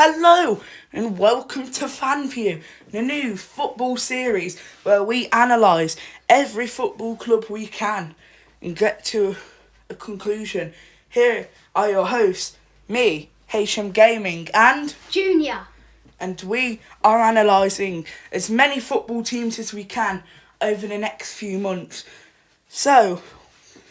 Hello and welcome to Fanview, the new football series where we analyse every football club we can and get to a conclusion. Here are your hosts, me, HM Gaming, and Junior. And we are analysing as many football teams as we can over the next few months. So,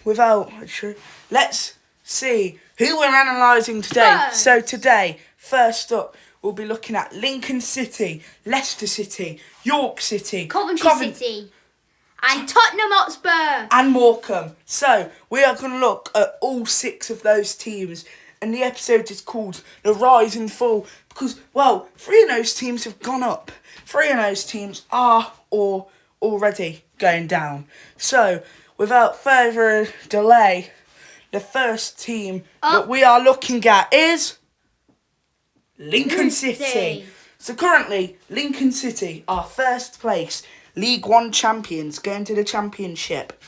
without ado, let's see who we're analysing today. So today, first up, we'll be looking at Lincoln City, Leicester City, York City, Coventry City, and Tottenham Hotspur, and Morecambe. So we are going to look at all 6 of those teams, and the episode is called The Rise and Fall because, well, 3 of those teams have gone up. 3 of those teams are already going down. So, without further delay, the first team that we are looking at is Lincoln City. So currently, Lincoln City are first place League One champions going to the championship.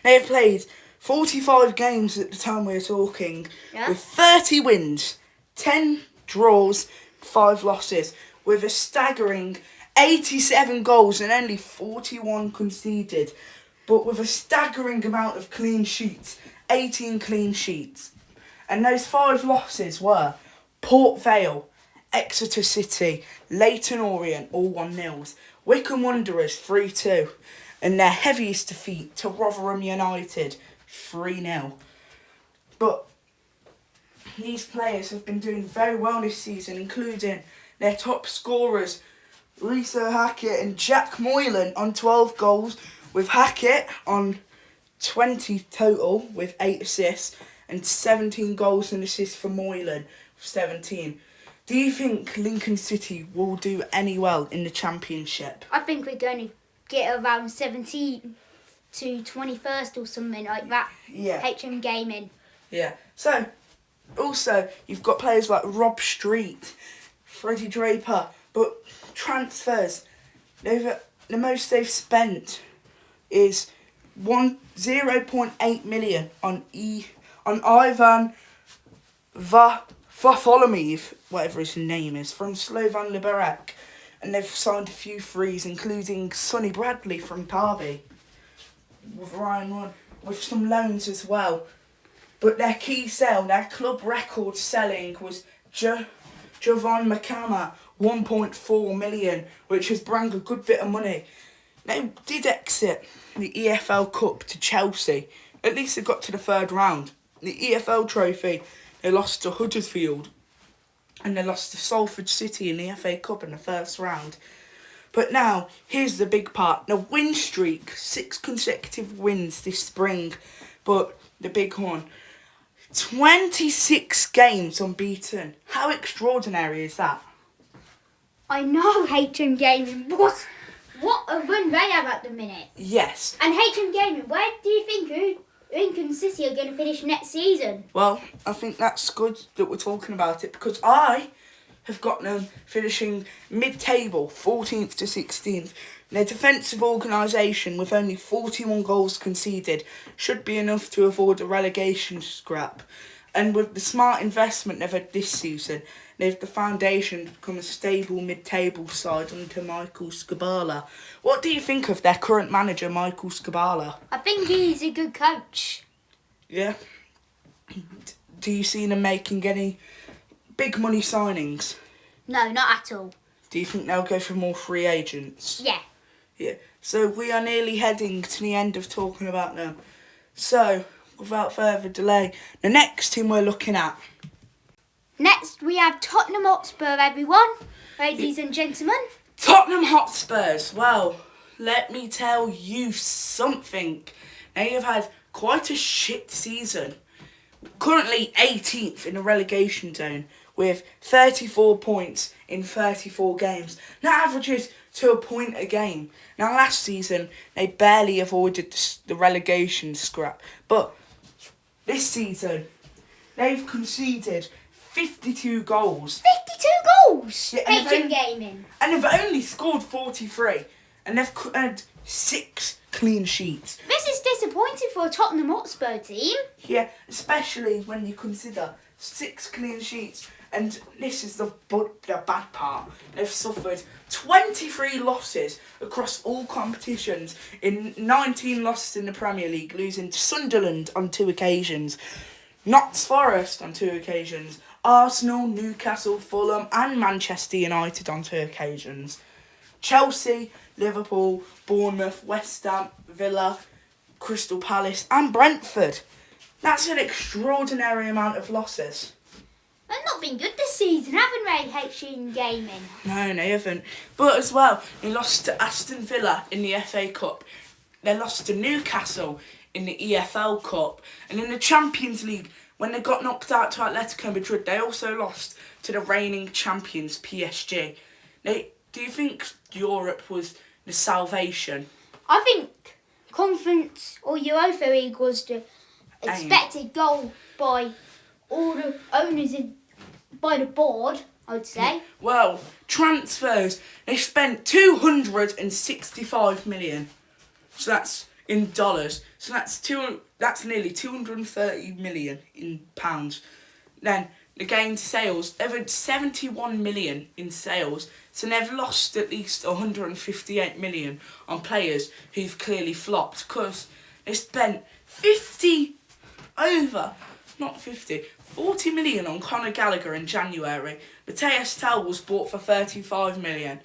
They have played 45 games at the time we're talking, with 30 wins, 10 draws, 5 losses, with a staggering 87 goals and only 41 conceded, but with a staggering amount of clean sheets, 18 clean sheets. And those 5 losses were Port Vale, Exeter City, Leyton Orient, all 1-0, Wycombe Wanderers 3-2, and their heaviest defeat to Rotherham United 3-0. But these players have been doing very well this season, including their top scorers, Riso Hackett and Jack Moylan on 12 goals, with Hackett on 20 total with 8 assists and 17 goals and assists for Moylan with 17. Do you think Lincoln City will do any well in the championship? I think we're going to get around 17 to 21st or something like that. Yeah. HM Gaming. Yeah. So, also, you've got players like Rob Street, Freddie Draper, but transfers, the most they've spent is 0.8 million on Ivan Vartholomev, whatever his name is, from Slovan Liberec, and they've signed a few frees, including Sonny Bradley from Derby, with Ryan Run, with some loans as well. But their key sale, their club record selling, was Jovan McCanna, 1.4 million, which has brought a good bit of money. They did exit the EFL Cup to Chelsea. At least they got to the 3rd round. The EFL trophy, they lost to Huddersfield. And they lost to Salford City in the FA Cup in the 1st round. But now, here's the big part. The win streak, 6 consecutive wins this spring. But the big one, 26 games unbeaten. How extraordinary is that? I know HM Gaming. What a run they have at the minute. Yes. And HM Gaming, where do you think Lincoln City are going to finish next season? Well, I think that's good that we're talking about it, because I have got them finishing mid-table, 14th to 16th. Their defensive organisation, with only 41 goals conceded, should be enough to avoid a relegation scrap. And with the smart investment they've had this season, they've the foundation to become a stable mid-table side under Michael Scabala. What do you think of their current manager, Michael Scabala? I think he's a good coach. Yeah. Do you see them making any big money signings? No, not at all. Do you think they'll go for more free agents? Yeah. Yeah. So we are nearly heading to the end of talking about them. So, without further delay, the next team we're looking at. Next, we have Tottenham Hotspur, everyone. Ladies and gentlemen. Tottenham Hotspurs. Well, let me tell you something. They have had quite a shit season. Currently 18th in the relegation zone with 34 points in 34 games. That averages to a point a game. Now, last season, they barely avoided the relegation scrap. But this season, they've conceded 52 goals. 52 goals? Yeah, HM Gaming. And they've only scored 43. And they've had 6 clean sheets. This is disappointing for a Tottenham Hotspur team. Yeah, especially when you consider 6 clean sheets And this is the bad part. They've suffered 23 losses across all competitions, in 19 losses in the Premier League, losing to Sunderland on 2 occasions, Notts Forest on 2 occasions, Arsenal, Newcastle, Fulham and Manchester United on 2 occasions. Chelsea, Liverpool, Bournemouth, West Ham, Villa, Crystal Palace and Brentford. That's an extraordinary amount of losses. They've not been good this season, haven't they, HM Gaming? No, they haven't. But as well, they lost to Aston Villa in the FA Cup. They lost to Newcastle in the EFL Cup. And in the Champions League, when they got knocked out to Atletico Madrid, they also lost to the reigning champions, PSG. Do you think Europe was the salvation? I think Conference or Europa League was the expected goal by all the owners by the board, I'd say. Well, transfers, they spent 265 million. So that's in dollars. So that's nearly 230 million in pounds. Then they gained sales. They've had 71 million in sales. So they've lost at least 158 million on players who've clearly flopped, because they spent 40 million on Conor Gallagher in January. Mateus Tell was bought for 35 million.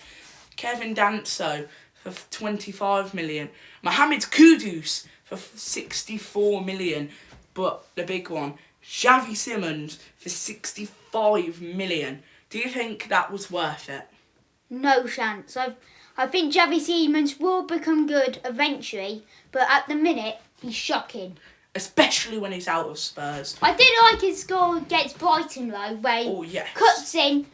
Kevin Danso for 25 million. Mohamed Kudus for 64 million. But the big one, Xavi Simons for 65 million. Do you think that was worth it? No chance. I think Xavi Simons will become good eventually, but at the minute, he's shocking. Especially when he's out of Spurs. I did like his goal against Brighton though, where he cuts in,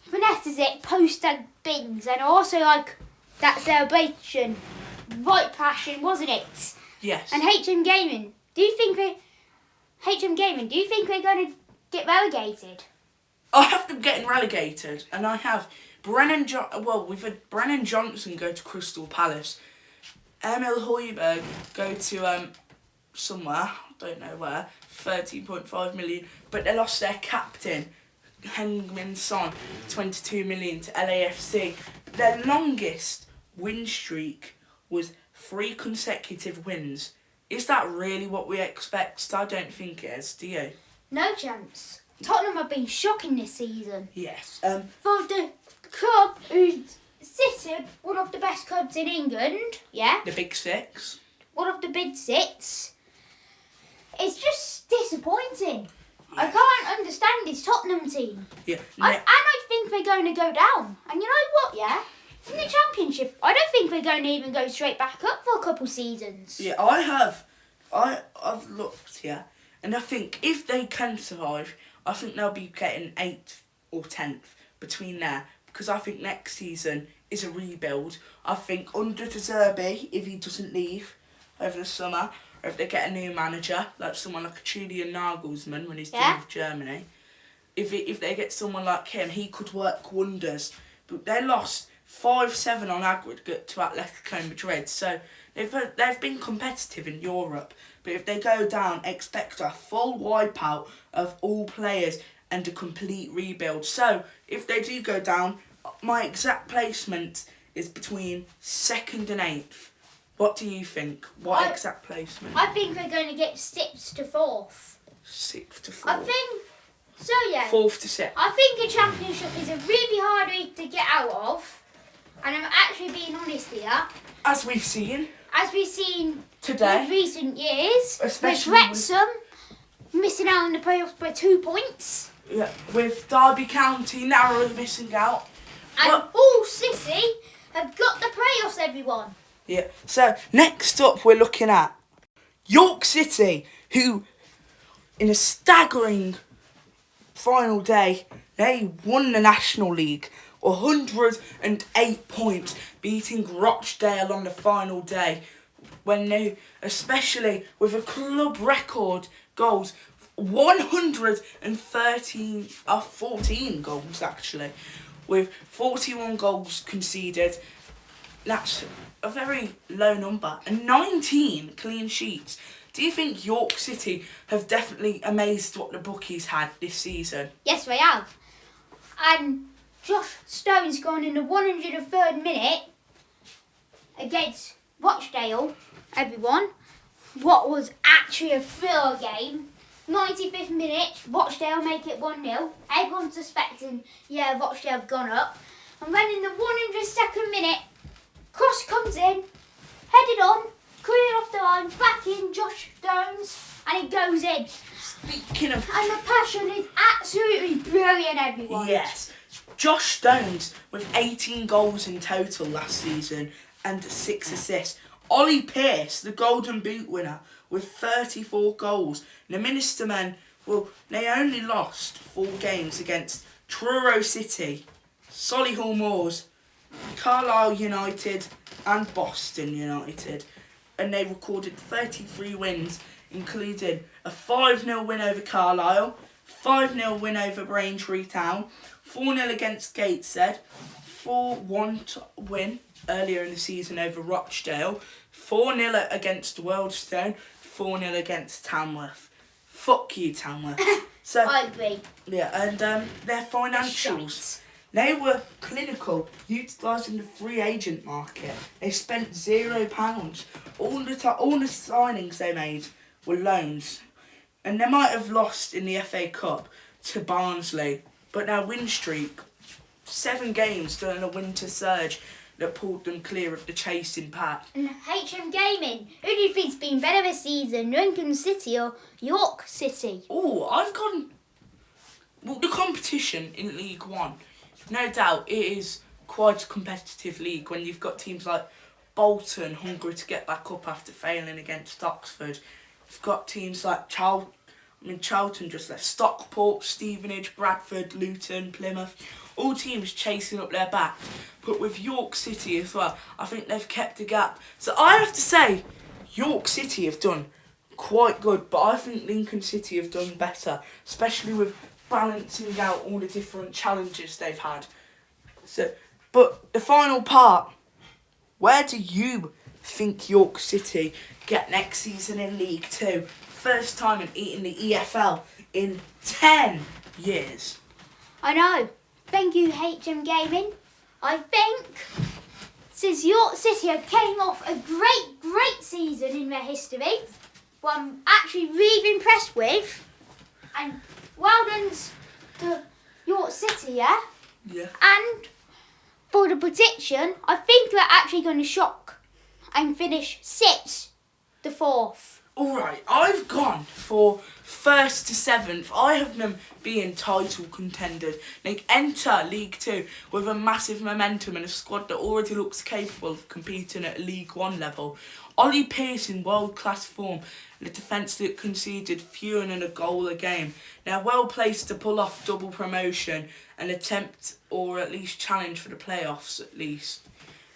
finesses it, post and bins, and I also like that celebration. Right passion, wasn't it? Yes. And HM Gaming, do you think they're going to get relegated? I have them getting relegated, and I have we've had Brennan Johnson go to Crystal Palace, Emil Højbjerg go to somewhere, I don't know where, 13.5 million, but they lost their captain, Heung-min Son, 22 million to LAFC. Their longest win streak was 3 consecutive wins. Is that really what we expect? I don't think it is, do you? No chance. Tottenham have been shocking this season. Yes. For the club who's City, one of the best clubs in England, yeah? The Big Six. One of the Big Six. It's just disappointing. Yes. I can't understand this Tottenham team. Yeah. I think they're going to go down. And you know what, yeah? In the Championship, I don't think we're going to even go straight back up for a couple seasons. Yeah, I have. I've looked, yeah, and I think if they can survive, I think they'll be getting 8th or 10th between there, because I think next season is a rebuild. I think under De Zerbi, if he doesn't leave over the summer, or if they get a new manager, like someone like Julian Nagelsmann when he's done with Germany, if they get someone like him, he could work wonders. But they lost 5-7 on aggregate to Atletico Madrid, so they've been competitive in Europe. But if they go down, expect a full wipeout of all players and a complete rebuild. So if they do go down, my exact placement is between 2nd and 8th. What do you think? What exact placement? I think they're going to get 6th to 4th. 6th to 4th. I think so. Yeah. 4th to 6th. I think the Championship is a really hard league to get out of, and I'm actually being honest here. As we've seen today, in recent years, especially with Wrexham missing out on the playoffs by 2 points. Yeah, with Derby County narrowly missing out. And all City have got the playoffs, everyone. Yeah, so next up we're looking at York City, who in a staggering final day, they won the National League. 108 points, beating Rochdale on the final day, when they, especially with a club record goals, 14 goals actually, with 41 goals conceded. That's a very low number, and 19 clean sheets. Do you think York City have definitely amazed what the bookies had this season? Yes, they have. And Josh Stone's gone in the 103rd minute against Rochdale, everyone. What was actually a thriller game. 95th minute, Rochdale make it 1-0. Everyone's suspecting, Rochdale have gone up. And then in the 102nd minute, cross comes in, headed on, cleared off the line, back in Josh Stones, and it goes in. Speaking of... And the passion is absolutely brilliant, everyone. Yes. Josh Stones with 18 goals in total last season and 6 assists. Ollie Pearce, the Golden Boot winner, with 34 goals. The Minister men, they only lost 4 games against Truro City, Solihull Moors, Carlisle United and Boston United. And they recorded 33 wins, including a 5-0 win over Carlisle, 5-0 win over Braintree Town, 4-0 against Gateshead, 4-1 win earlier in the season over Rochdale, 4-0 against Wealdstone, 4-0 against Tamworth. Fuck you, Tamworth. So I agree. Yeah, and their financials. They were clinical, utilising the free agent market. They spent £0. All the signings they made were loans. And they might have lost in the FA Cup to Barnsley, but their win streak, 7 games during the winter surge, that pulled them clear of the chasing pack. And HM Gaming, who do you think's been better this season, Lincoln City or York City? Oh, I've gone... Well, the competition in League One, no doubt it is quite a competitive league when you've got teams like Bolton hungry to get back up after failing against Oxford. You've got teams like Charlton just left, Stockport, Stevenage, Bradford, Luton, Plymouth, all teams chasing up their back. But with York City as well, I think they've kept a gap. So I have to say, York City have done quite good, but I think Lincoln City have done better, especially with balancing out all the different challenges they've had. So, but the final part, where do you think York City get next season in League 2? First time in the EFL in 10 years. I know. Thank you, HM Gaming. I think since York City have came off a great season in their history, what I'm actually really impressed with, and well done to York City, yeah? Yeah. And for the prediction, I think we're actually going to shock and finish 6th to 4th. Alright, I've gone for 1st to 7th. I have them being title contenders. They enter League 2 with a massive momentum and a squad that already looks capable of competing at League 1 level. Ollie Pearce in world-class form, the defence that conceded fewer than a goal a game. They're well placed to pull off double promotion and attempt or at least challenge for the playoffs at least.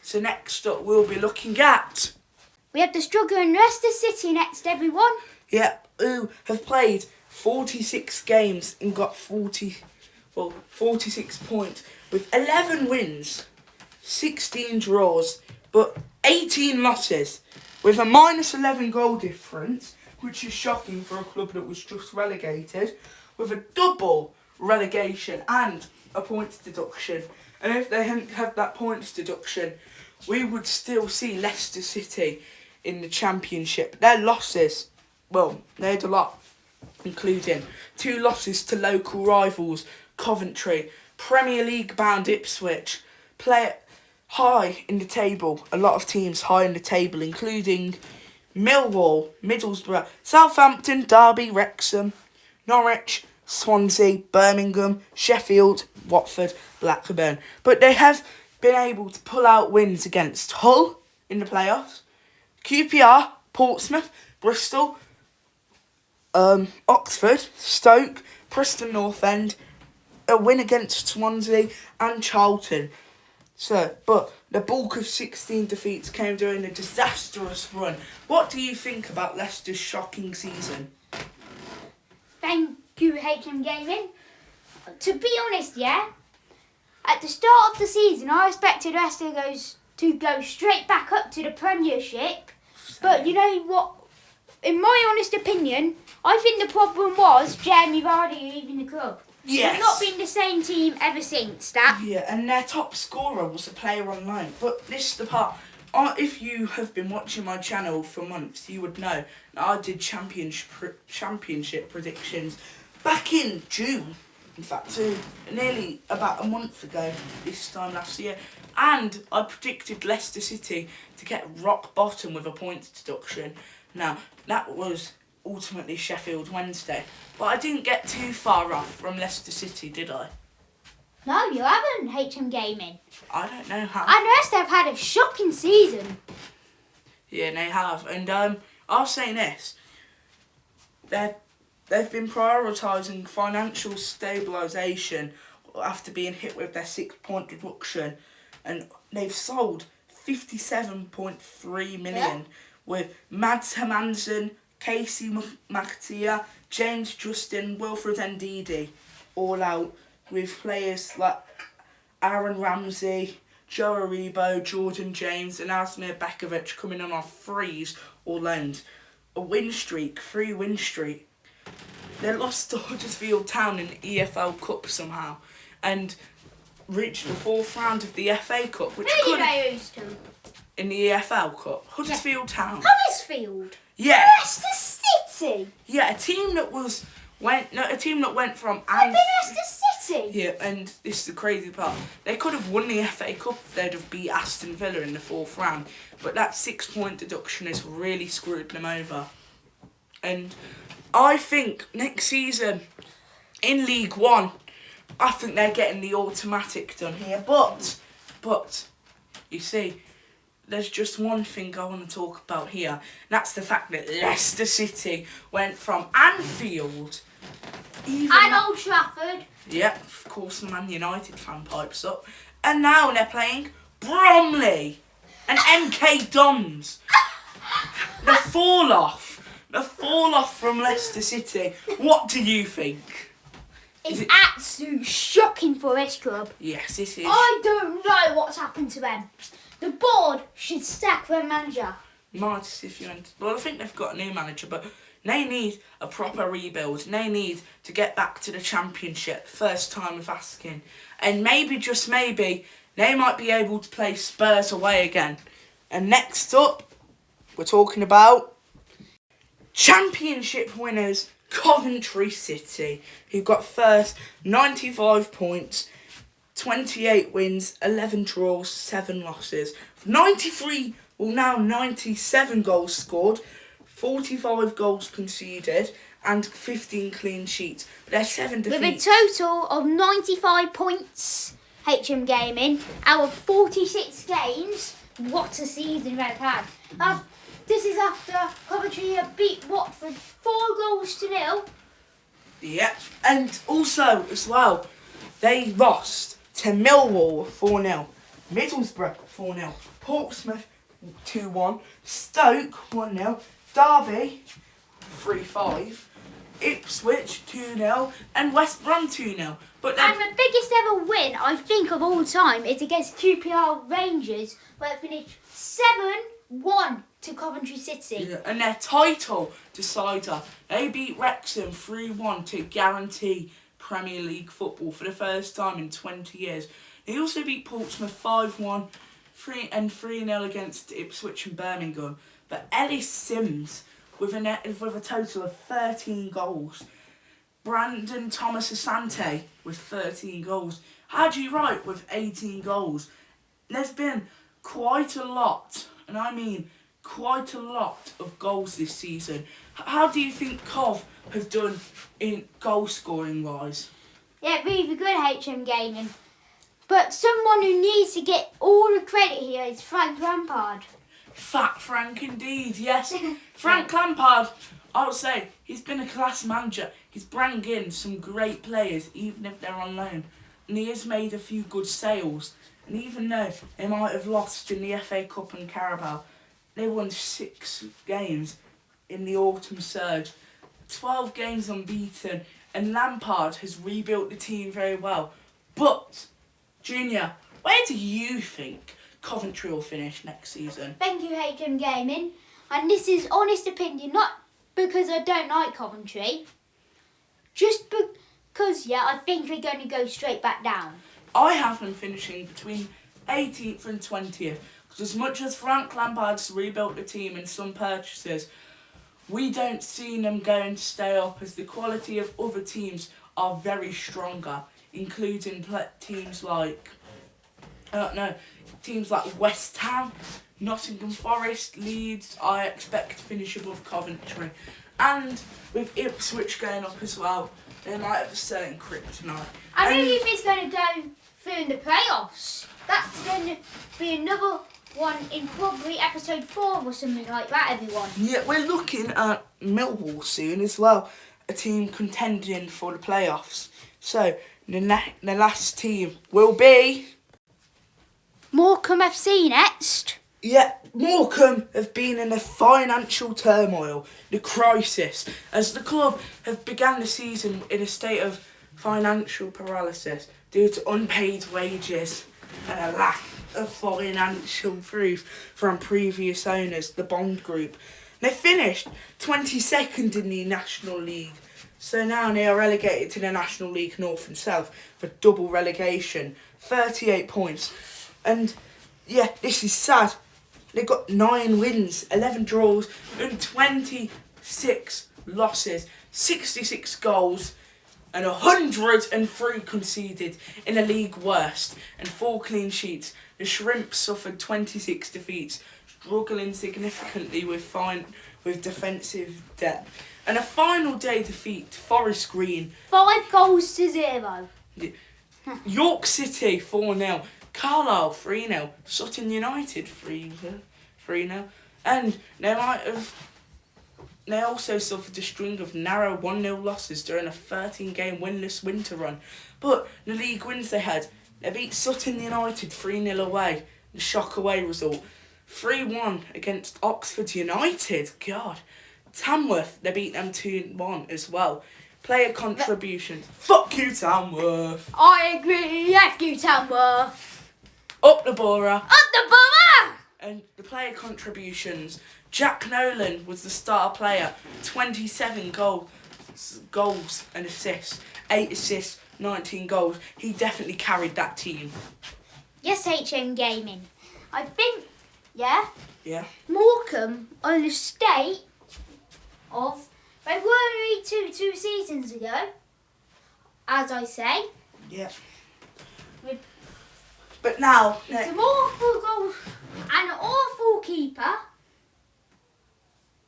So next up we'll be looking at... We have the struggling Leicester City next, everyone. Yeah, who have played 46 games and got 46 points with 11 wins, 16 draws, but 18 losses with a minus 11 goal difference, which is shocking for a club that was just relegated, with a double relegation and a points deduction. And if they hadn't had that points deduction, we would still see Leicester City in the Championship. Their losses, they had a lot, including 2 losses to local rivals, Coventry, Premier League bound Ipswich, play high in the table, a lot of teams high in the table, including Millwall, Middlesbrough, Southampton, Derby, Wrexham, Norwich, Swansea, Birmingham, Sheffield, Watford, Blackburn. But they have been able to pull out wins against Hull in the playoffs, QPR, Portsmouth, Bristol, Oxford, Stoke, Preston North End, a win against Swansea and Charlton. So, but the bulk of 16 defeats came during a disastrous run. What do you think about Leicester's shocking season? Thank you, HM Gaming. To be honest, at the start of the season, I expected Leicester to go straight back up to the Premiership. But you know what? In my honest opinion, I think the problem was Jeremy Vardy leaving the club. Yes. They've not been the same team ever since that. Yeah, and their top scorer was a player on loan. But this is the part. If you have been watching my channel for months, you would know that I did championship predictions back in June. In fact, so nearly about a month ago, this time last year. And I predicted Leicester City to get rock bottom with a points deduction. Now, that was ultimately Sheffield Wednesday. But I didn't get too far off from Leicester City, did I? No, you haven't, HM Gaming. I don't know how. And Leicester have had a shocking season. Yeah, they have. And I'll say this. They've been prioritising financial stabilisation after being hit with their 6-point deduction. And they've sold 57.3 million with Mads Hermansen, Casey McAteer, James Justin, Wilfred Ndidi all out, with players like Aaron Ramsey, Joe Aribo, Jordan James and Asmir Bekovic coming on off frees or loans. A win streak, 3-win streak. They lost to Huddersfield Town in the EFL Cup somehow and reached the 4th round of the FA Cup, which Who did they lose to? In the EFL Cup. Huddersfield Town. Huddersfield? Yeah. Leicester City? Yeah, a team that went from Leicester City? Yeah, and this is the crazy part. They could have won the FA Cup if they'd have beat Aston Villa in the 4th round, but that 6-point deduction has really screwed them over. And I think next season in League One, I think they're getting the automatic done here. But you see, there's just one thing I want to talk about here. And that's the fact that Leicester City went from Anfield. And Old Trafford. Yeah, of course the Man United fan pipes up. And now they're playing Bromley and MK Dons. The fall off from Leicester City. What do you think? It's absolute shocking for this club. Yes, it is. I don't know what's happened to them. The board should sack their manager. Might if you want. Well, I think they've got a new manager, but they need a proper rebuild. They need to get back to the Championship. First time of asking. And maybe, just maybe, they might be able to play Spurs away again. And next up, we're talking about Championship winners Coventry City, who got first, 95 points, 28 wins, 11 draws, 7 losses. 97 goals scored, 45 goals conceded, and 15 clean sheets. There's 7 defeats. With a total of 95 points, HM Gaming, out of 46 games. What a season they've had. This is after Coventry beat Watford 4-0. Yep. And also, as well, they lost to Millwall 4-0, Middlesbrough 4-0, Portsmouth 2-1, Stoke 1-0, Derby 3-5, Ipswich 2-0, and West Brom 2-0. And the biggest ever win, I think, of all time is against QPR Rangers, where it finished 7-1 to Coventry City. Yeah, and their title decider, they beat Wrexham 3-1 to guarantee Premier League football for the first time in 20 years. They also beat Portsmouth 5-1, 3-0 against Ipswich and Birmingham. But Ellis Sims with a total of 13 goals. Brandon Thomas Asante with 13 goals. Haji Wright with 18 goals. There's been quite a lot, and I mean quite a lot of goals this season. How do you think Cov have done in goal scoring wise? Yeah, really good, HM Gaming. But someone who needs to get all the credit here is Frank Lampard. Fat Frank indeed, yes. Frank Lampard, I would say, he's been a class manager. He's brought in some great players, even if they're on loan. And he has made a few good sales. And even though they might have lost in the FA Cup and Carabao, they won 6 games in the autumn surge. 12 games unbeaten. And Lampard has rebuilt the team very well. But, Junior, where do you think Coventry will finish next season? Thank you, HM Gaming. And this is honest opinion, not because I don't like Coventry. Just Because, I think they're going to go straight back down. I have them finishing between 18th and 20th. Because as much as Frank Lampard's rebuilt the team in some purchases, we don't see them going to stay up as the quality of other teams are very stronger, including teams like West Ham, Nottingham Forest, Leeds. I expect to finish above Coventry, and with Ipswich going up as well, they might have a certain kryptonite. I believe it's going to go through in the playoffs. That's going to be another one in probably episode 4 or something like that, everyone. Yeah, we're looking at Millwall soon as well, a team contending for the playoffs. So, the last team will be... Morecambe FC next. Yeah, Morecambe have been in a financial turmoil, the crisis, as the club have begun the season in a state of financial paralysis due to unpaid wages and a lack of financial proof from previous owners, the Bond Group. They finished 22nd in the National League, so now they are relegated to the National League North and South for double relegation, 38 points. And yeah, this is sad. They got 9 wins, 11 draws and 26 losses, 66 goals and 103 conceded in a league worst and 4 clean sheets. The Shrimps suffered 26 defeats, struggling significantly with defensive depth. And a final day defeat to Forest Green. 5 goals to 0. York City 4-0. Carlisle 3-0. Sutton United 3-0. And they also suffered a string of narrow 1-0 losses during a 13-game winless winter run. But the league wins they had, they beat Sutton United 3-0 away. The shock away result. 3-1 against Oxford United. God. Tamworth, they beat them 2-1 as well. Player contributions. Fuck you, Tamworth. I agree. F you, Tamworth. Up the borough. Up the borough. And the player contributions. Jack Nolan was the star player. 27 goals and assists. 8 assists, 19 goals. He definitely carried that team. Yes, HM Gaming. I think, yeah? Yeah. Morecambe on the state of... They were two seasons ago, as I say. Yeah. But now... It's an awful goal and an awful keeper.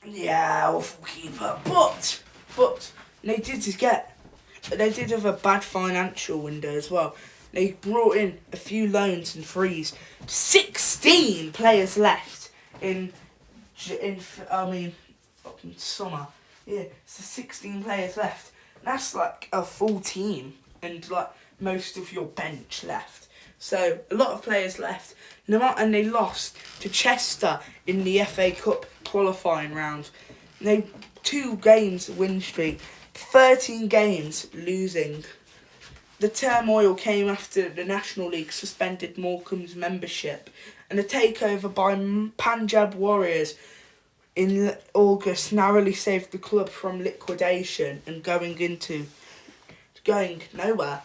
Yeah, awful keeper. But they did have a bad financial window as well. They brought in a few loans and frees. 16 players left in summer. Yeah, so 16 players left. That's like a full team and like most of your bench left. So a lot of players left. And they lost to Chester in the FA Cup qualifying round. They 2 games win streak, 13 games losing. The turmoil came after the National League suspended Morecambe's membership, and a takeover by Punjab Warriors in August narrowly saved the club from liquidation and going nowhere.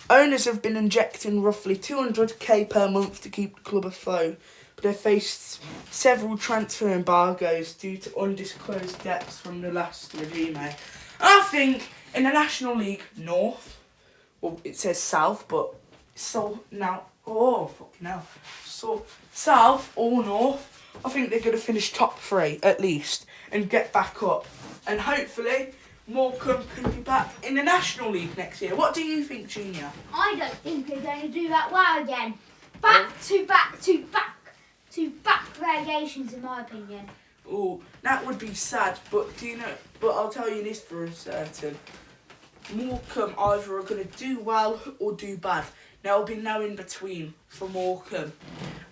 Owners have been injecting roughly 200k per month to keep the club afloat, but they've faced several transfer embargoes due to undisclosed debts from the last regime. I think in the National League North, well, it says South, but so now, oh fucking hell, so South or North, I think they're going to finish top 3 at least and get back up, and hopefully Morecambe can be back in the National League next year. What do you think, Junior? I don't think they're going to do that well again. Back to back relegations, in my opinion. Oh, that would be sad, but do you know? But I'll tell you this for a certain. Morecambe either are going to do well or do bad. There will be no in between for Morecambe.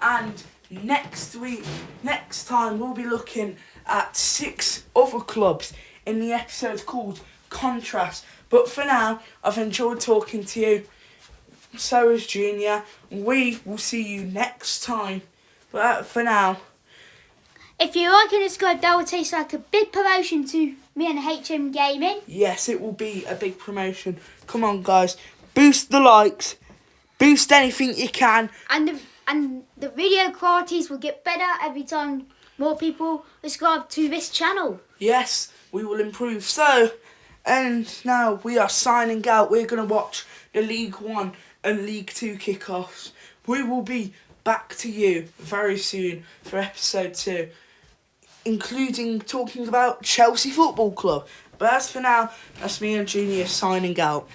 And next time we'll be looking at 6 other clubs in the episode called Contrast. But for now, I've enjoyed talking to you. So has Junior. We will see you next time. But for now, if you like and subscribe, that will taste like a big promotion to me and HM Gaming. Yes, it will be a big promotion Come on, guys. Boost the likes. Boost anything you can. And the video qualities will get better every time more people subscribe to this channel. Yes, we will improve. So, and now we are signing out. We're going to watch the League 1 and League 2 kickoffs. We will be back to you very soon for episode 2, including talking about Chelsea Football Club. But as for now, that's me and Junior signing out.